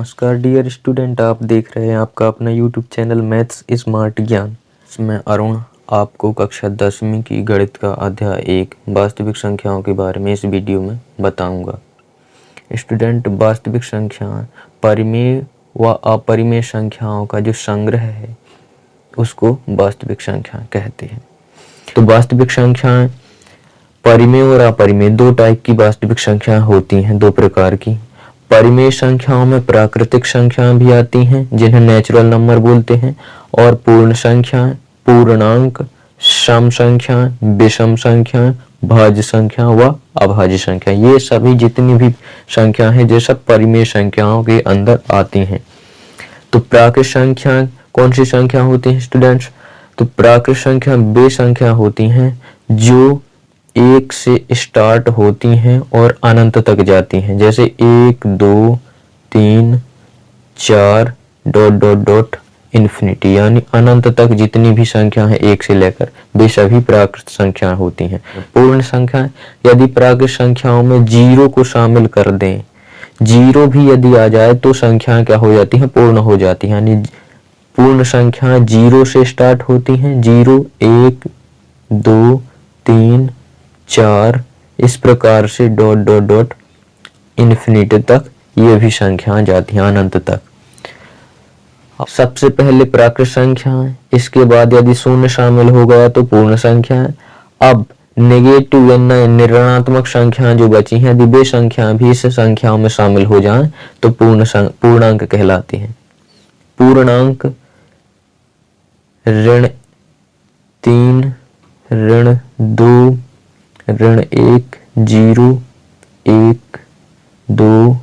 नमस्कार dear student, आप देख रहे हैं आपका अपना यूट्यूब चैनल मैथ्स स्मार्ट ज्ञान। इसमें अरुण आपको कक्षा 10वीं की गणित का अध्याय 1 वास्तविक संख्याओं के बारे में इस वीडियो में बताऊंगा। स्टूडेंट, वास्तविक संख्याएं परिमेय व अपरिमेय संख्याओं का जो संग्रह है उसको वास्तविक संख्या कहते हैं। तो वास्तविक संख्याएं परिमेय और अपरिमेय दो टाइप की वास्तविक संख्याएं होती हैं, दो प्रकार की। परिमेय संख्याओं में प्राकृतिक संख्याएं भी आती हैं जिन्हें नेचुरल नंबर बोलते हैं, और पूर्ण संख्याएं, पूर्णांक, सम संख्याएं, विषम संख्याएं, भाज्य संख्या व अभाज्य संख्या, ये सभी जितनी भी संख्या हैं ये सब परिमेय संख्याओं के अंदर आती हैं। तो प्राकृतिक संख्याएं कौन सी संख्या होती हैं स्टूडेंट्स? तो प्राकृतिक संख्या वे संख्या होती हैं जो एक से स्टार्ट होती हैं और अनंत तक जाती हैं, जैसे 1 2 3 4 डॉट डॉट डॉट इन्फिनिटी, यानी अनंत तक जितनी भी संख्या है एक से लेकर वे सभी प्राकृतिक संख्या होती हैं। पूर्ण संख्या, यदि प्राकृतिक संख्याओं में जीरो को शामिल कर दें, जीरो भी यदि आ जाए तो संख्या क्या हो जाती है? पूर्ण हो जाती है। यानी पूर्ण संख्या जीरो से स्टार्ट होती हैं, 0 1 2 3 4 इस प्रकार से डॉट डॉट डॉट इन्फिनिटी तक ये भी संख्याएं जाती हैं, अनंत तक। सबसे पहले प्राकृतिक संख्या है, इसके बाद यदि शून्य शामिल हो गया तो पूर्ण संख्या है। अब नेगेटिव यानी ऋणात्मक संख्याएं जो बची हैं, यदि वे संख्याएं भी इस संख्याओं में शामिल हो जाएं तो पूर्णांक कहलाती हैं। पूर्णांक ऋण 3 ऋण 2 ऋण 1 0 1 2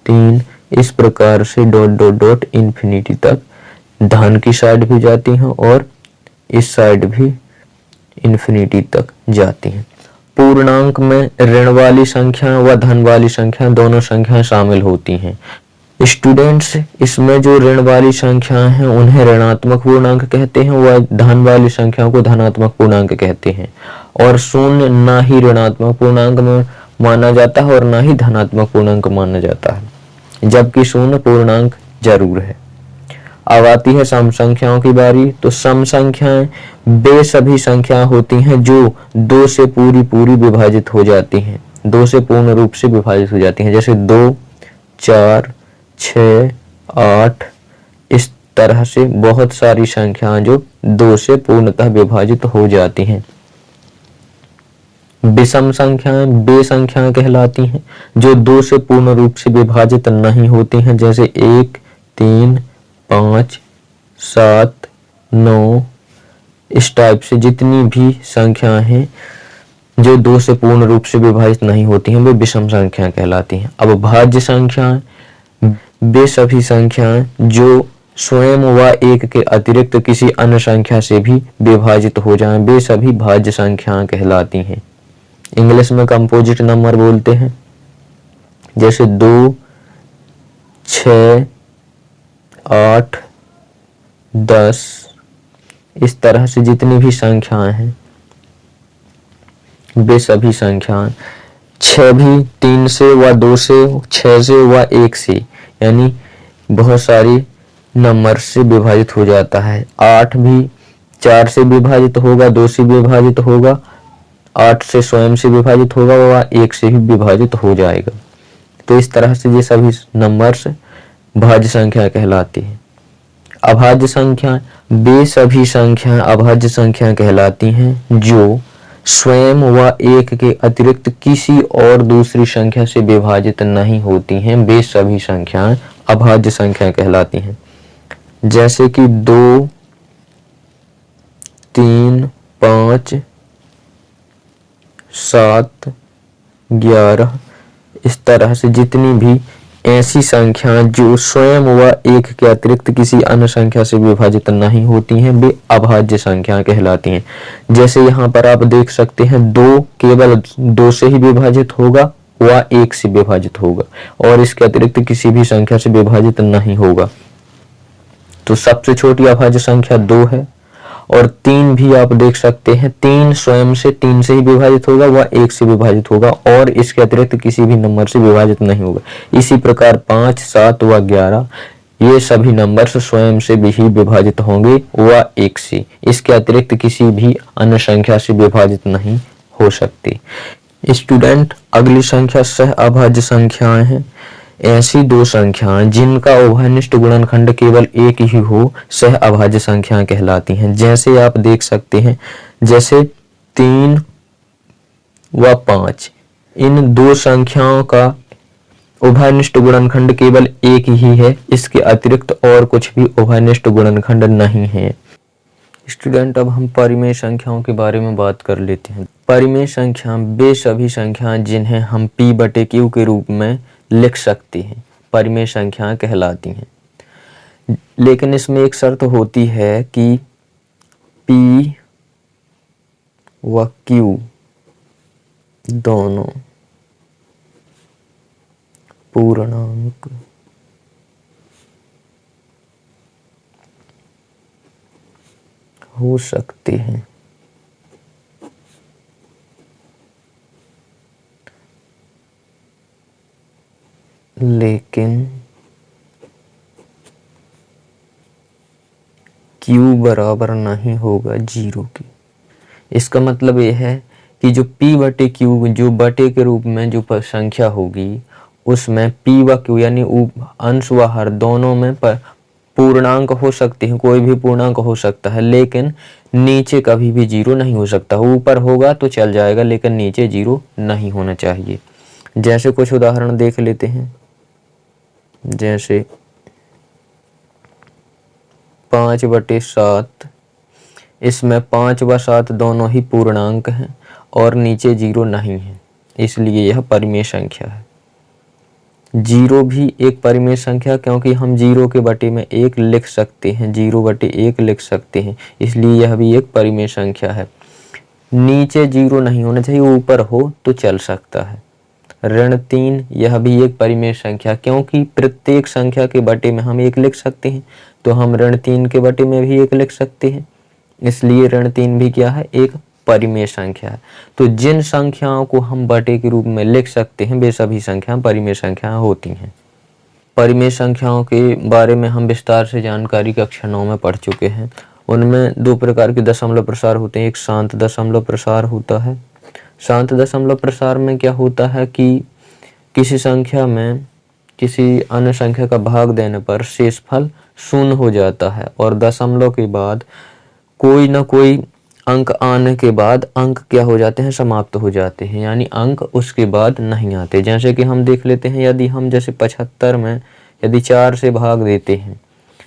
3 इस प्रकार से डॉट डॉट डॉट इन्फिनिटी तक धन की साइड भी जाती हैं और इस साइड भी इन्फिनिटी तक जाती हैं। पूर्णांक में ऋण वाली संख्या व धन वाली संख्या दोनों संख्याएं शामिल होती हैं। स्टूडेंट्स, इसमें जो ऋण वाली संख्याएं हैं उन्हें ऋणात्मक पूर्णांक कहते हैं, व धन वाली संख्याओं को धनात्मक पूर्णांक कहते हैं। और शून्य ना ही ऋणात्मक पूर्णांक में माना जाता है और ना ही धनात्मक पूर्णांक माना जाता है, जबकि शून्य पूर्णांक जरूर है। अब आती है सम संख्याओं की बारी। तो सम संख्याएं वे सभी संख्याएं होती हैं जो 2 से पूरी विभाजित हो जाती हैं, 2 से पूर्ण रूप से विभाजित हो जाती हैं, जैसे 2 4 6 8 इस तरह से बहुत सारी संख्याएं जो 2 से पूर्णतः विभाजित हो जाती हैं। विषम संख्याएं वे संख्याएं कहलाती हैं जो 2 से पूर्ण रूप से विभाजित नहीं होती हैं, जैसे 1 3 5 7 9 इस टाइप से जितनी भी संख्याएं हैं जो 2 से पूर्ण रूप से विभाजित नहीं होती हैं वे विषम संख्याएं कहलाती हैं। अब भाज्य संख्याएं वे सभी संख्याएं जो स्वयं व एक के अतिरिक्त किसी अन्य संख्या से भी विभाजित हो जाएं, वे सभी भाज्य संख्याएं कहलाती हैं। इंग्लिश में कंपोजिट नंबर बोलते हैं, जैसे 2 6 8 10 इस तरह से जितनी भी संख्याएं हैं वे सभी संख्याएं। 6 भी 3 से व 2 से, 6 से व 1 से, यानी बहुत सारी नंबर से विभाजित हो जाता है। 8 भी 4 से विभाजित होगा, 2 से विभाजित होगा, 8 से स्वयं से विभाजित होगा व 1 से ही विभाजित हो जाएगा। तो इस तरह से ये सभी नंबर्स भाज्य संख्या कहलाती है। अभाज्य संख्या वे सभी संख्याएं अभाज्य संख्या कहलाती हैं जो स्वयं व एक के अतिरिक्त किसी और दूसरी संख्या से विभाजित नहीं होती हैं, वे सभी संख्याएं अभाज्य संख्या कहलाती हैं। जैसे कि 2 3 5 7 11 इस तरह से जितनी भी ऐसी संख्याएं जो स्वयं व एक के अतिरिक्त किसी अन्य संख्या से विभाजित नहीं होती हैं वे अभाज्य संख्याएं कहलाती हैं। जैसे यहाँ पर आप देख सकते हैं 2 केवल 2 से ही विभाजित होगा व 1 से विभाजित होगा और इसके अतिरिक्त किसी भी संख्या से विभाजित नहीं होगा। तो सबसे छोटी अभाज्य संख्या 2 है और 3 भी आप देख सकते हैं, 3 स्वयं से 3 से ही विभाजित होगा, वह 1 से विभाजित होगा और इसके अतिरिक्त किसी भी नंबर से विभाजित नहीं होगा। इसी प्रकार 5, 7 व 11 ये सभी नंबर स्वयं से भी ही विभाजित होंगे व 1 से, इसके अतिरिक्त किसी भी अन्य संख्या से विभाजित नहीं हो सकती। स्टूडेंट, अगली संख्या सह अभाज्य संख्याएं हैं। ऐसी दो संख्याएं जिनका उभयनिष्ठ गुणनखंड केवल एक ही हो सह अभाज्य संख्याएं कहलाती हैं। जैसे आप देख सकते हैं, जैसे 3 व 5, इन दो संख्याओं का उभयनिष्ठ गुणनखंड केवल एक ही है, इसके अतिरिक्त और कुछ भी उभयनिष्ठ गुणनखंड नहीं है। स्टूडेंट, अब हम परिमेय संख्याओं के बारे में बात कर लेते हैं। परिमेय संख्या वे सभी संख्याएं जिन्हें हम p/q के रूप में लिख सकते हैं, परिमेय संख्याएं कहलाती हैं। लेकिन इसमें एक शर्त होती है कि p व q दोनों पूर्णांक हो सकते हैं। लेकिन Q बराबर नहीं होगा 0 के। इसका मतलब यह है कि जो p/q जो बटे के रूप में जो संख्या होगी उसमें p व q यानी अंश व हर दोनों में पूर्णांक हो सकते हैं, कोई भी पूर्णांक हो सकता है, लेकिन नीचे कभी भी 0 नहीं हो सकता। ऊपर होगा तो चल जाएगा लेकिन नीचे 0 नहीं होना चाहिए। जैसे कुछ उदाहरण देख लेते हैं। जैसे 5/7, इसमें 5 व 7 दोनों ही पूर्णांक हैं और नीचे 0 नहीं है, इसलिए यह परिमेय संख्या है। 0 भी एक परिमेय संख्या, क्योंकि हम 0 के बटे में 1 लिख सकते हैं, 0/1 लिख सकते हैं, इसलिए यह भी एक परिमेय संख्या है। नीचे 0 नहीं होना चाहिए, ऊपर हो तो चल सकता है। ऋण 3 यह भी एक परिमेय संख्या, क्योंकि प्रत्येक संख्या के बटे में हम 1 लिख सकते हैं, तो हम ऋण 3 के बटे में भी 1 लिख सकते हैं, इसलिए ऋण 3 भी क्या है, एक परिमेय संख्या है। तो जिन संख्याओं को हम बटे के रूप में लिख सकते हैं वे सभी संख्याएं परिमेय संख्याएं होती हैं। परिमेय संख्याओं के बारे में हम विस्तार से जानकारी कक्षा 9 में पढ़ चुके हैं। उनमें 2 प्रकार के दशमलव प्रसार होते हैं। एक शांत दशमलव प्रसार होता है। शांत दशमलव प्रसार में क्या होता है कि किसी संख्या में किसी अन्य संख्या का भाग देने पर शेषफल 0 हो जाता है और दशमलव के बाद कोई ना कोई अंक आने के बाद अंक क्या हो जाते हैं, समाप्त हो जाते हैं, यानी अंक उसके बाद नहीं आते। जैसे कि हम देख लेते हैं, यदि हम जैसे 75 में यदि 4 से भाग देते हैं,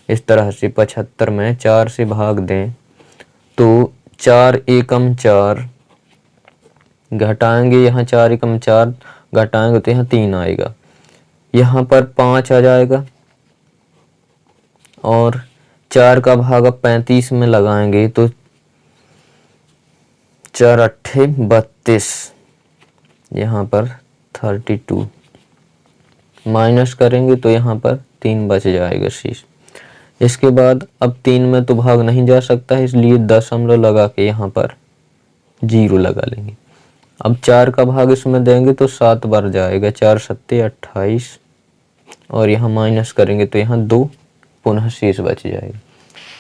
इस तरह से 75 में 4 से भाग दें तो 4 एकम 4 घटाएंगे, यहाँ 4 एकम 4 घटाएंगे तो यहाँ 3 आएगा, यहाँ पर 5 आ जाएगा और 4 का भाग अब 35 में लगाएंगे तो 4 अट्ठे 32, यहाँ पर 32 माइनस करेंगे तो यहाँ पर 3 बच जाएगा शेष। इसके बाद अब 3 में तो भाग नहीं जा सकता है, इसलिए दशमलव लगा के यहाँ पर 0 लगा लेंगे। अब 4 का भाग इसमें देंगे तो 7 बार जाएगा, 4 सत्ते 28 और यहाँ माइनस करेंगे तो यहाँ 2 पुनः शेष बच जाएगा।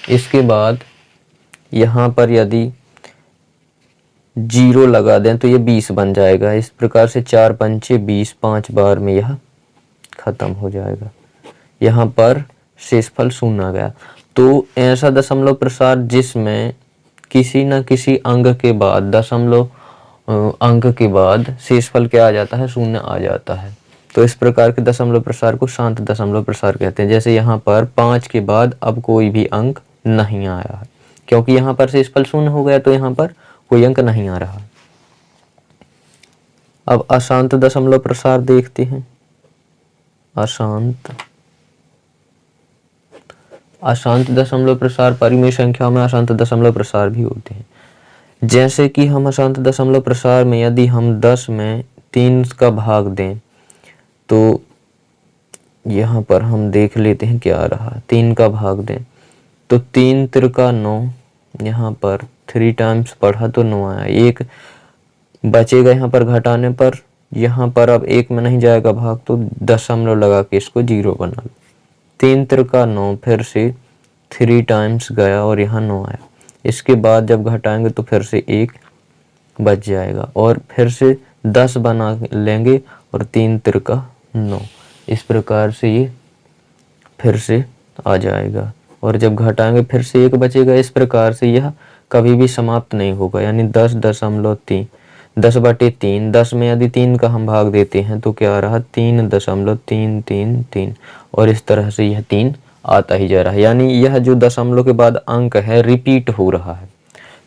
इसके बाद यहाँ पर यदि 0 लगा दें तो ये 20 बन जाएगा। इस प्रकार से 4 पंचे 20, 5 बार में यह खत्म हो जाएगा। यहाँ पर शेषफल 0 आ गया। तो ऐसा दशमलव प्रसार जिसमें किसी न किसी अंक के बाद दशमलव अंक के बाद शेषफल क्या आ जाता है, 0 आ जाता है, तो इस प्रकार के दशमलव प्रसार को शांत दशमलव प्रसार कहते हैं। जैसे यहाँ पर 5 के बाद अब कोई भी अंक नहीं आया है, क्योंकि यहाँ पर शेषफल 0 हो गया तो यहाँ पर कोई अंक नहीं आ रहा। अब अशांत दशमलव प्रसार देखते हैं। अशांत दशमलव प्रसार परिमेय संख्या में अशांत दशमलव प्रसार भी होते हैं। जैसे कि हम अशांत दशमलव प्रसार में यदि हम 10 में 3 का भाग दें तो यहाँ पर हम देख लेते हैं क्या आ रहा है। 3 का भाग दें तो 3 त्रिका 9, यहाँ पर 3 टाइम्स पढ़ा तो 9 आया, 1 बचेगा यहाँ पर घटाने पर। यहाँ पर अब 1 में नहीं जाएगा भाग, तो दशमलव लगा के इसको 0 बना लो। 3 त्रिका 9, फिर से 3 टाइम्स गया और यहाँ 9 आया। इसके बाद जब घटाएंगे तो फिर से 1 बच जाएगा और फिर से 10 बना लेंगे और 3 त्रिका 9। इस प्रकार से ये फिर से आ जाएगा और जब घटाएंगे फिर से 1 बचेगा। इस प्रकार से यह कभी भी समाप्त नहीं होगा, यानी 10.3, 10/3, 10 में यदि 3 का हम भाग देते हैं तो क्या रहा 3.333 और इस तरह से यह 3 आता ही जा रहा है, यानी यह जो दशमलव के बाद अंक है रिपीट हो रहा है।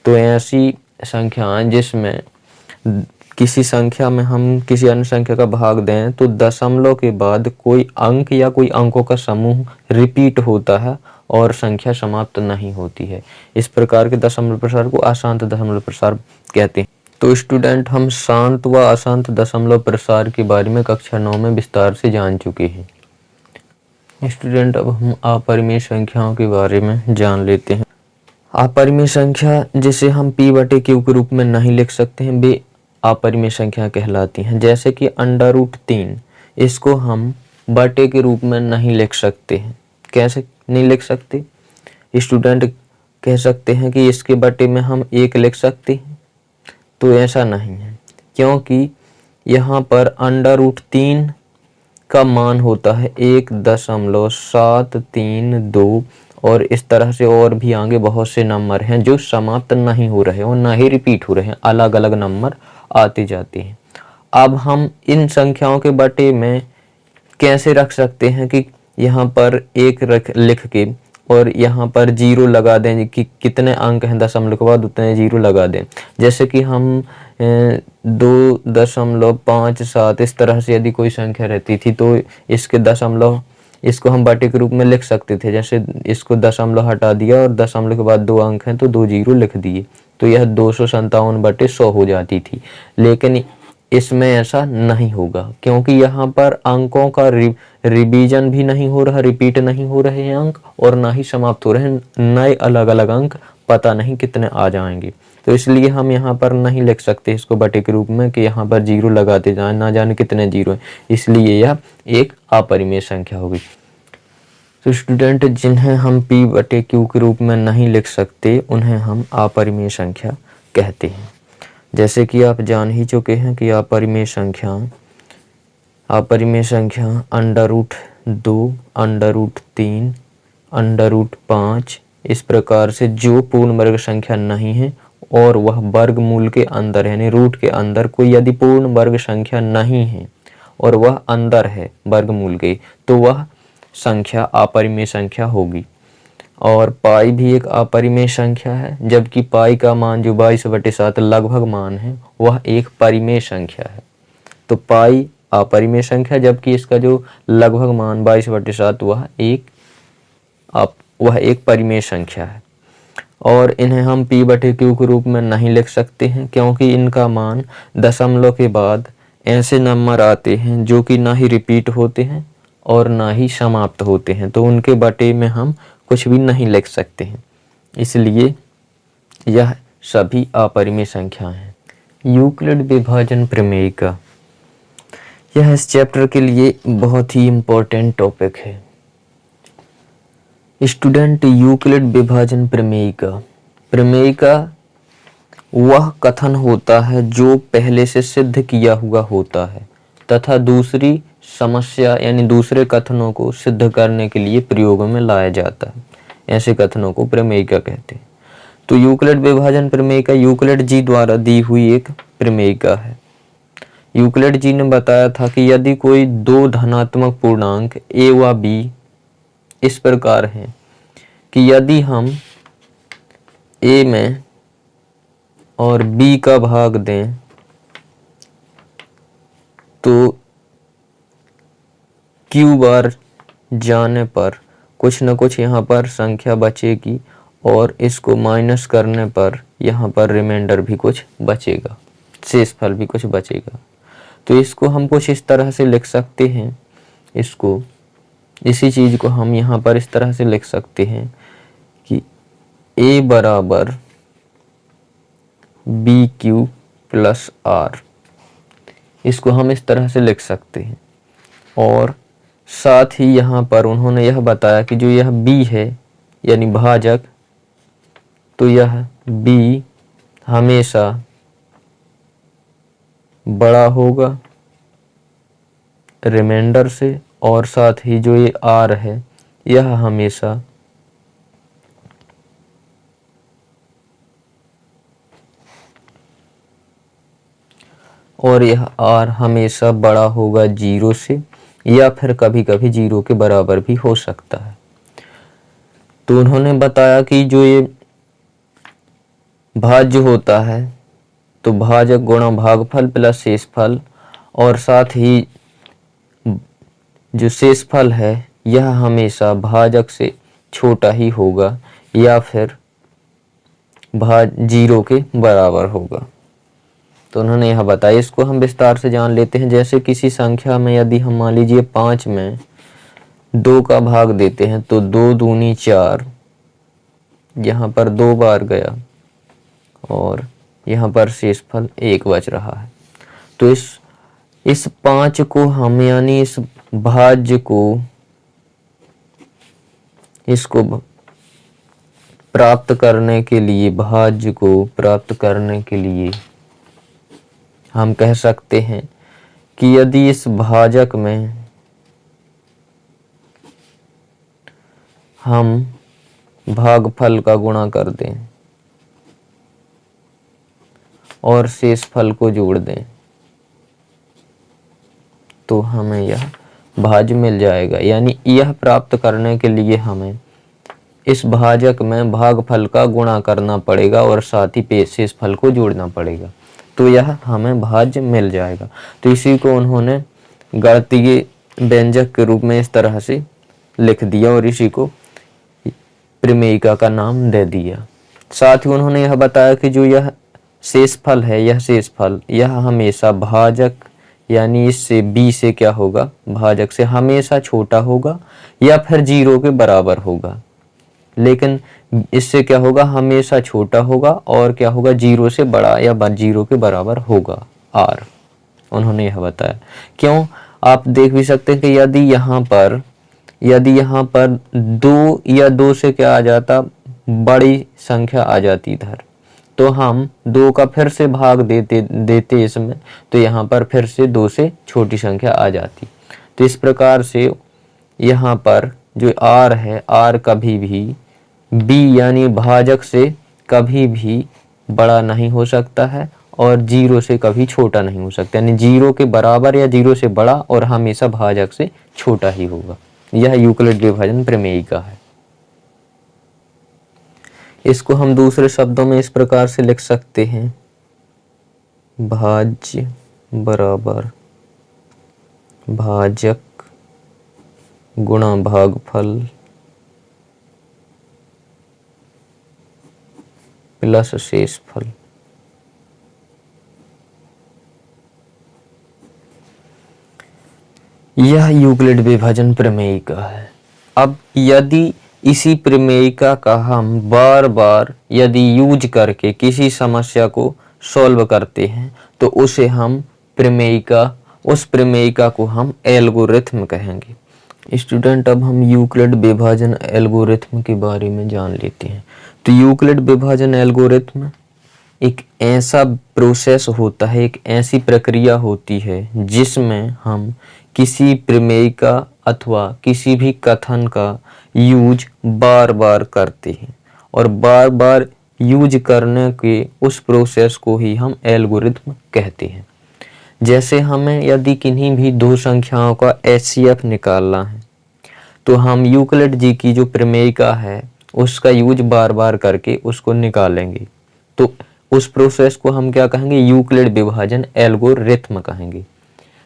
तो ऐसी संख्याएं जिसमें किसी संख्या में हम किसी अन्य संख्या का भाग दें तो दशमलव के बाद कोई अंक या कोई अंकों का समूह रिपीट होता है और संख्या समाप्त नहीं होती है। इस प्रकार के दशमलव प्रसार को अशांत दशमलव प्रसार कहते हैं। तो स्टूडेंट, हम शांत व अशांत दशमलव प्रसार के बारे में कक्षा 9 में विस्तार से जान चुके हैं। स्टूडेंट, अब हम अपरिमेय संख्याओं के बारे में जान लेते हैं। अपरिमेय संख्या जिसे हम p/q के रूप में नहीं लिख सकते हैं, वे अपरिमेय संख्या कहलाती हैं। जैसे कि √3, इसको हम बटे के रूप में नहीं लिख सकते हैं। कैसे नहीं लिख सकते? स्टूडेंट, कह सकते हैं कि इसके बटे में हम 1 लिख सकते हैं, तो ऐसा नहीं है, क्योंकि यहाँ पर √3 का मान होता है 1.732 और इस तरह से और भी आगे बहुत से नंबर हैं जो समाप्त नहीं हो रहे और ना ही रिपीट हो रहे हैं, अलग अलग नंबर आते जाते हैं। अब हम इन संख्याओं के बटे में कैसे रख सकते हैं कि यहाँ पर 1 लिख के और यहाँ पर 0 लगा दें कि कितने अंक हैं दशमलव के बाद उतने 0 लगा दें। जैसे कि हम 2.57 इस तरह से यदि कोई संख्या रहती थी तो इसके दशमलव, इसको हम बटे के रूप में लिख सकते थे। जैसे इसको दशमलव हटा दिया और दशमलव के बाद 2 अंक हैं तो 2 0 लिख दिए, तो यह 257/100 हो जाती थी। लेकिन इसमें ऐसा नहीं होगा, क्योंकि यहाँ पर अंकों का रिवीजन भी नहीं हो रहा, रिपीट नहीं हो रहे हैं अंक, और ना ही समाप्त हो रहे हैं, नए अलग अलग अंक पता नहीं कितने आ जाएंगे। तो इसलिए हम यहाँ पर नहीं लिख सकते इसको बटे के रूप में कि यहाँ पर 0 लगाते जाएं, ना जाने कितने 0 हैं, इसलिए यह एक अपरिमेय संख्या होगी। तो स्टूडेंट, जिन्हें हम p/q के रूप में नहीं लिख सकते उन्हें हम अपरिमेय संख्या कहते हैं। जैसे कि आप जान ही चुके हैं कि अपरिमेय संख्या √2, √3, √5 इस प्रकार से जो पूर्ण वर्ग संख्या नहीं है और वह वर्गमूल के अंदर यानी रूट के अंदर कोई यदि पूर्ण वर्ग संख्या नहीं है और वह अंदर है वर्गमूल के, तो वह संख्या अपरिमेय संख्या होगी। और पाई भी एक अपरिमेय संख्या है, जबकि पाई का मान जो 22/7 लगभग मान है वह एक परिमेय संख्या है। तो पाई अपरिमेय संख्या, जबकि इसका जो लगभग मान 22/7 वह एक परिमेय संख्या है। और इन्हें हम p/q के रूप में नहीं लिख सकते हैं, क्योंकि इनका मान दशमलव के बाद ऐसे नंबर आते हैं जो कि ना ही रिपीट होते हैं और ना ही समाप्त होते हैं, तो उनके बटे में हम कुछ भी नहीं लिख सकते हैं, इसलिए यह सभी अपरिमेय संख्या हैं। यूक्लिड विभाजन प्रमेय का यह इस चैप्टर के लिए बहुत ही इम्पोर्टेंट टॉपिक है। स्टूडेंट, यूक्लिड विभाजन प्रमेय का वह कथन होता है जो पहले से सिद्ध किया हुआ होता है तथा दूसरी समस्या यानी दूसरे कथनों को सिद्ध करने के लिए प्रयोग में लाया जाता है। ऐसे कथनों को प्रमेय कहते हैं। तो यूक्लिड विभाजन प्रमेय का यूक्लिड जी द्वारा दी हुई एक प्रमेय है। यूक्लिड जी ने बताया था कि यदि कोई 2 धनात्मक पूर्णांक a व b इस प्रकार हैं कि यदि हम a में और b का भाग दें तो q बार जाने पर कुछ न कुछ यहाँ पर संख्या बचेगी और इसको माइनस करने पर यहाँ पर रिमाइंडर भी कुछ बचेगा, शेषफल भी कुछ बचेगा। तो इसको हम कुछ इस तरह से लिख सकते हैं, इसी चीज को हम यहाँ पर इस तरह से लिख सकते हैं कि A बराबर BQ प्लस R, इसको हम इस तरह से लिख सकते हैं। और साथ ही यहाँ पर उन्होंने यह बताया कि जो यह B है यानी भाजक, तो यह B हमेशा बड़ा होगा रिमाइंडर से, और साथ ही जो ये R है यह हमेशा बड़ा होगा 0 से, या फिर कभी कभी 0 के बराबर भी हो सकता है। तो उन्होंने बताया कि जो ये भाज्य होता है तो भाजक गुणा भागफल प्लस शेषफल, और साथ ही जो शेषफल है यह हमेशा भाजक से छोटा ही होगा या फिर 0 के बराबर होगा। तो उन्होंने यह बताया, इसको हम विस्तार से जान लेते हैं। जैसे किसी संख्या में यदि हम मान लीजिए 5 में 2 का भाग देते हैं तो 2 दूनी 4, यहाँ पर 2 बार गया और यहाँ पर शेषफल 1 बच रहा है। तो इस 5 को हम यानी इस भाज्य को इसको प्राप्त करने के लिए, भाज्य को प्राप्त करने के लिए हम कह सकते हैं कि यदि इस भाजक में हम भागफल का गुणा कर दें और शेषफल को जोड़ दें तो हमें यह भाज्य मिल जाएगा। यानी यह प्राप्त करने के लिए हमें इस भाजक में भागफल का गुणा करना पड़ेगा और साथ ही शेषफल को जोड़ना पड़ेगा, तो यह हमें भाज्य मिल जाएगा। तो इसी को उन्होंने गणितीय व्यंजक के रूप में इस तरह से लिख दिया और इसी को प्रमेयिका का नाम दे दिया। साथ ही उन्होंने यह बताया कि जो यह शेषफल है, यह शेषफल यह हमेशा भाजक यानी इससे b से क्या होगा, भाजक से हमेशा छोटा होगा या फिर 0 के बराबर होगा। लेकिन इससे क्या होगा, हमेशा छोटा होगा और क्या होगा, 0 से बड़ा या 0 के बराबर होगा r। उन्होंने यह बताया। क्यों, आप देख भी सकते हैं कि यदि यहाँ पर 2 या 2 से क्या आ जाता, बड़ी संख्या आ जाती इधर, तो हम 2 का फिर से भाग देते इसमें, तो यहाँ पर फिर से 2 से छोटी संख्या आ जाती। तो इस प्रकार से यहाँ पर जो r है, r कभी भी b यानी भाजक से कभी भी बड़ा नहीं हो सकता है और 0 से कभी छोटा नहीं हो सकता, यानी 0 के बराबर या 0 से बड़ा और हमेशा भाजक से छोटा ही होगा। यह यूक्लिड विभाजन प्रमेयिका है। इसको हम दूसरे शब्दों में इस प्रकार से लिख सकते हैं, भाज्य बराबर भाजक गुणा भागफल प्लस शेषफल। यह यूक्लिड विभाजन प्रमेयिका है। अब यदि इसी प्रमेयिका का हम बार बार यदि यूज करके किसी समस्या को सॉल्व करते हैं तो उसे हम उस प्रमेयिका को हम एल्गोरिथम कहेंगे। स्टूडेंट, अब हम यूक्लिड विभाजन एल्गोरिथम के बारे में जान लेते हैं। तो यूक्लिड विभाजन एल्गोरिथम एक ऐसा प्रोसेस होता है, एक ऐसी प्रक्रिया होती है जिसमें हम किसी प्रमेयिका अथवा किसी भी कथन का यूज बार बार करते हैं और बार बार यूज करने के उस प्रोसेस को ही हम एल्गोरिथम कहते हैं। जैसे हमें यदि किन्हीं भी 2 संख्याओं का HCF निकालना है तो हम यूक्लिड जी की जो प्रमेयिका है उसका यूज बार बार करके उसको निकालेंगे। तो उस प्रोसेस को हम क्या कहेंगे, यूक्लिड विभाजन एल्गोरिथम कहेंगे।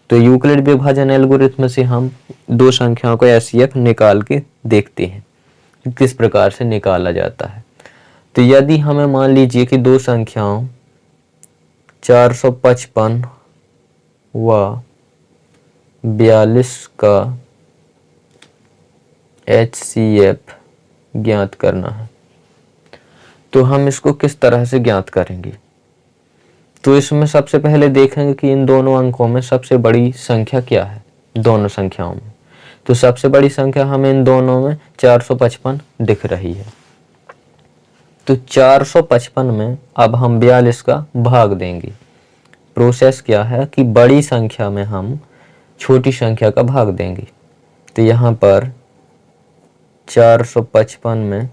तो यूक्लिड विभाजन एल्गोरिथम से हम 2 संख्याओं का HCF निकाल के देखते हैं किस प्रकार से निकाला जाता है। तो यदि हमें मान लीजिए कि 2 संख्याओं 455 व 42 का HCF ज्ञात करना है, तो हम इसको किस तरह से ज्ञात करेंगे? तो इसमें सबसे पहले देखेंगे कि इन दोनों अंकों में सबसे बड़ी संख्या क्या है, दोनों संख्याओं में। तो सबसे बड़ी संख्या हमें इन दोनों में 455 दिख रही है। तो 455 में अब हम 42 का भाग देंगे। प्रोसेस क्या है कि बड़ी संख्या में हम छोटी संख्या का भाग देंगे। तो यहाँ पर 455 में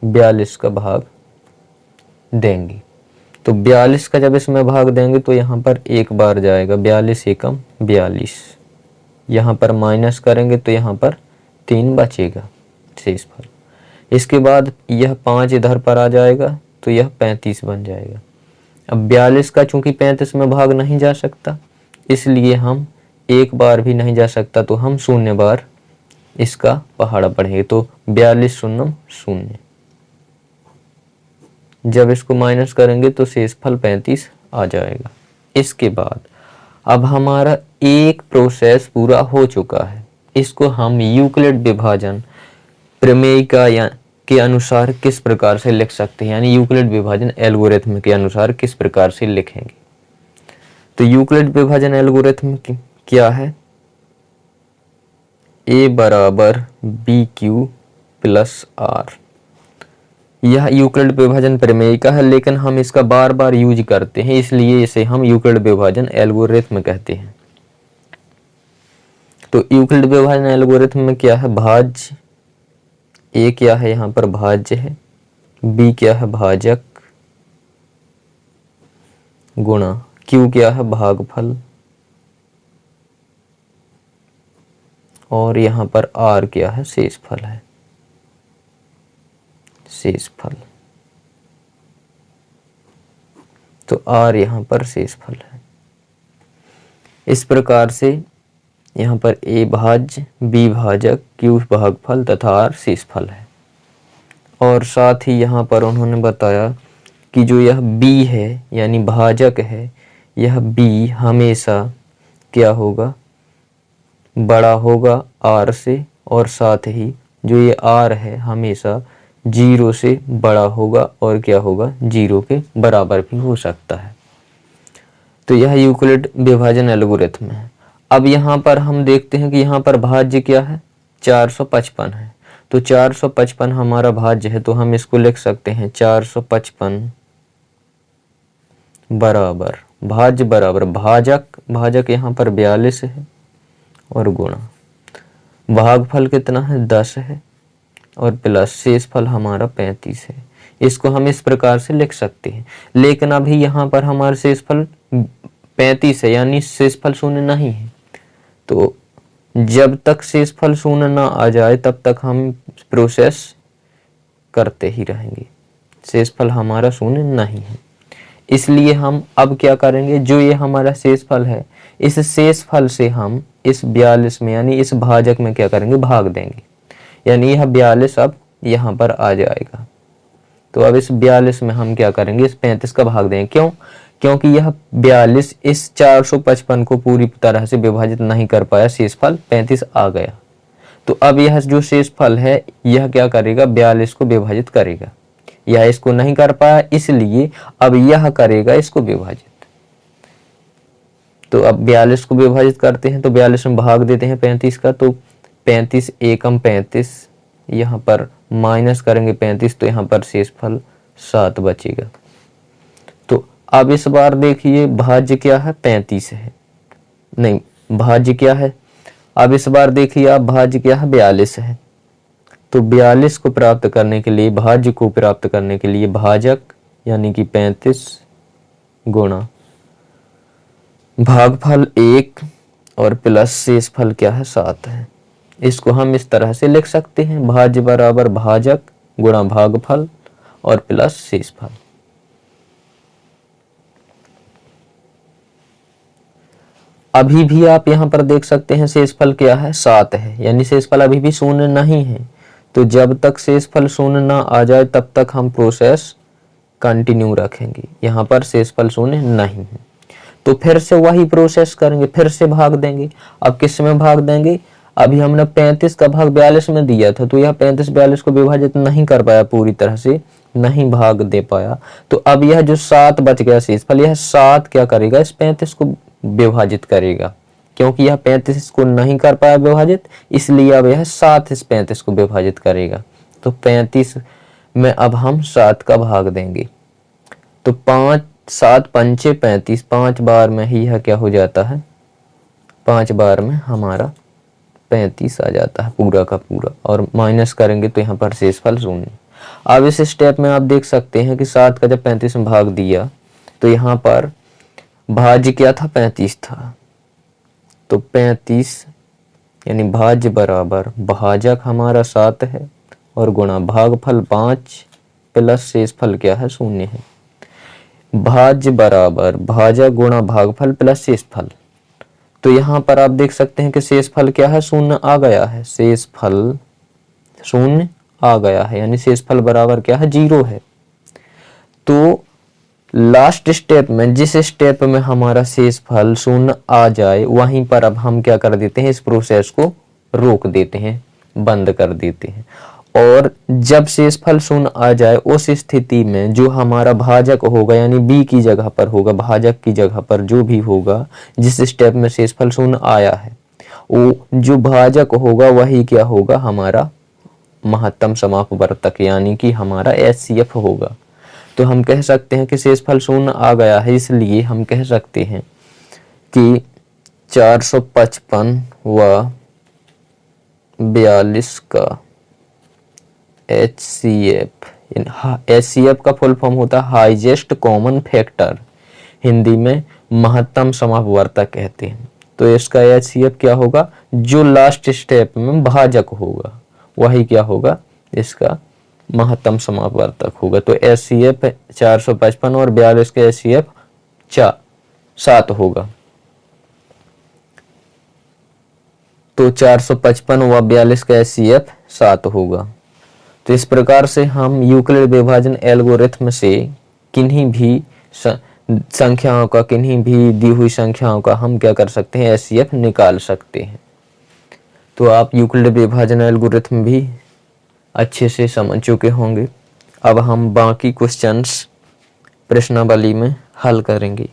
42 का भाग देंगे। तो 42 का जब इसमें भाग देंगे तो यहाँ पर एक बार जाएगा, 42 एकम 42। यहाँ पर माइनस करेंगे तो यहाँ पर 3 बचेगा शेषफल। इसके बाद यह 5 इधर पर आ जाएगा तो यह 35 बन जाएगा। अब 42 का चूंकि 35 में भाग नहीं जा सकता, इसलिए हम एक बार भी नहीं जा सकता, तो हम 0 बार इसका पहाड़ा पढ़ेंगे। तो 42 शून्यम 0। जब इसको माइनस करेंगे तो शेषफल 35 आ जाएगा। इसके बाद अब हमारा एक प्रोसेस पूरा हो चुका है। इसको हम यूक्लिड विभाजन प्रमेय का के अनुसार किस प्रकार से लिख सकते हैं, यानी यूक्लिड विभाजन एल्गोरिथम के अनुसार किस प्रकार से लिखेंगे। तो यूक्लिड विभाजन एल्गोरिथम क्या है? a बराबर बी क्यू प्लस आर। यह यूक्लिड विभाजन प्रमेय का है, लेकिन हम इसका बार बार यूज करते हैं, इसलिए इसे हम यूक्लिड विभाजन एल्गोरिथम कहते हैं। तो यूक्लिड विभाजन एल्गोरिथम में क्या है? भाज्य, ए क्या है यहाँ पर? भाज्य है। बी क्या है? भाजक, गुणा क्यू क्या है? भागफल, और यहाँ पर आर क्या है? शेषफल है, शेषफल। तो आर यहाँ पर शेषफल है। इस प्रकार से यहाँ पर ए भाज्य, बी भाजक, क्यू भागफल तथा आर शेषफल है। और साथ ही यहाँ पर उन्होंने बताया कि जो यह बी है यानी भाजक है, यह बी हमेशा क्या होगा? बड़ा होगा आर से, और साथ ही जो ये आर है हमेशा 0 से बड़ा होगा और क्या होगा? 0 के बराबर भी हो सकता है। तो यह यूक्लिड विभाजन एल्गोरिथम है। अब यहाँ पर हम देखते हैं कि यहाँ पर भाज्य क्या है? 455 है। तो 455 हमारा भाज्य है, तो हम इसको लिख सकते हैं 455 बराबर भाज्य बराबर भाजक, भाजक यहाँ पर 42 है, और गुणा भागफल कितना है? 10 है, और प्लस शेषफल हमारा 35 है। इसको हम इस प्रकार से लिख सकते हैं। लेकिन अभी यहाँ पर हमारा शेषफल 35 है, यानी शेषफल 0 नहीं है। तो जब तक शेषफल 0 ना आ जाए तब तक हम प्रोसेस करते ही रहेंगे। शेषफल हमारा 0 नहीं है, इसलिए हम अब क्या करेंगे? जो ये हमारा शेषफल है, इस शेषफल से हम इस 42 में यानी इस भाजक में क्या करेंगे? भाग देंगे। यानी यह 42 अब यहाँ पर आ जाएगा। तो अब इस 42 में हम क्या करेंगे? इस 35 का भाग देंगे। क्यों? क्योंकि यह 42 इस 455 को पूरी तरह से विभाजित नहीं कर पाया, शेषफल 35 आ गया। तो अब यह जो शेषफल है यह क्या करेगा? 42 को विभाजित करेगा। यह इसको नहीं कर पाया, इसलिए अब यह करेगा इसको विभाजित। तो अब 42 को विभाजित करते हैं, तो 42 में भाग देते हैं 35 का, तो 35 एकम 35, यहाँ पर माइनस करेंगे 35, तो यहाँ पर शेषफल 7 बचेगा। तो अब इस बार देखिए भाज्य क्या है? 35 है, नहीं भाज्य क्या है? अब इस बार देखिए आप भाज्य क्या है? 42 है। तो 42 को प्राप्त करने के लिए, भाज्य को प्राप्त करने के लिए भाजक यानी कि 35 गुणा भागफल 1 और प्लस शेषफल क्या है? 7 है। इसको हम इस तरह से लिख सकते हैं, भाज्य बराबर भाजक गुणा भागफल और प्लस शेषफल। अभी भी आप यहाँ पर देख सकते हैं शेषफल क्या है? 7 है, यानी शेषफल अभी भी 0 नहीं है। तो जब तक शेषफल 0 ना आ जाए तब तक हम प्रोसेस कंटिन्यू रखेंगे। यहाँ पर शेषफल 0 नहीं है, तो फिर से वही प्रोसेस करेंगे, फिर से भाग देंगे। अब किस में भाग देंगे? अभी हमने 35 का भाग 42 में दिया था, तो यह 35 42 को विभाजित नहीं कर पाया, पूरी तरह से नहीं भाग दे पाया। तो अब यह जो 7 बच गया शेषफल, यह 7 क्या करेगा, इस 35 को विभाजित करेगा। क्योंकि यह 35 को नहीं कर पाया विभाजित, इसलिए अब यह 7 इस 35 को विभाजित करेगा। तो 35 में अब हम 7 का भाग देंगे, तो 5 7 पंचे 35, 5 बार में ही यह क्या हो जाता है, 5 बार में हमारा 35 आ जाता है पूरा का पूरा, और माइनस करेंगे तो यहाँ पर शेषफल 0। अब इस स्टेप में आप देख सकते हैं कि 7 का जब 35 में भाग दिया तो यहाँ पर भाज्य क्या था, 35 था। तो 35 यानी भाज्य बराबर भाजक हमारा 7 है और गुणा भागफल 5 प्लस शेषफल क्या है, 0 है। भाज्य बराबर भाजक गुणा भागफल प्लस शेषफल। तो यहाँ पर आप देख सकते हैं कि शेषफल क्या है, 0 आ गया है, शेषफल 0 आ गया है, यानी शेषफल बराबर क्या है, 0 है। तो लास्ट स्टेप में, जिस स्टेप में हमारा शेषफल 0 आ जाए, वहीं पर अब हम क्या कर देते हैं, इस प्रोसेस को रोक देते हैं, बंद कर देते हैं। और जब शेषफल 0 आ जाए, उस स्थिति में जो हमारा भाजक होगा, यानी b की जगह पर होगा, भाजक की जगह पर जो भी होगा, जिस स्टेप में शेषफल 0 आया है, वो जो भाजक होगा वही क्या होगा, हमारा महत्तम समापवर्तक, यानी कि हमारा HCF होगा। तो हम कह सकते हैं कि शेषफल 0 आ गया है, इसलिए हम कह सकते हैं कि 455 व 42 का HCF का फुल फॉर्म होता है हाईएस्ट कॉमन फैक्टर, हिंदी में महत्तम समापवर्तक कहते हैं। तो इसका HCF क्या होगा, जो लास्ट स्टेप में भाजक होगा वही क्या होगा, इसका महत्तम समापवर्तक होगा। तो HCF 455 और 42 का HCF 7 होगा। तो 455 व 42 का HCF 7 होगा। तो इस प्रकार से हम यूक्लिड विभाजन एल्गोरिथम से किन्हीं भी संख्याओं का, किन्हीं भी दी हुई संख्याओं का हम क्या कर सकते हैं, HCF निकाल सकते हैं। तो आप यूक्लिड विभाजन एल्गोरिथम भी अच्छे से समझ चुके होंगे। अब हम बाकी क्वेश्चंस प्रश्नावली में हल करेंगे।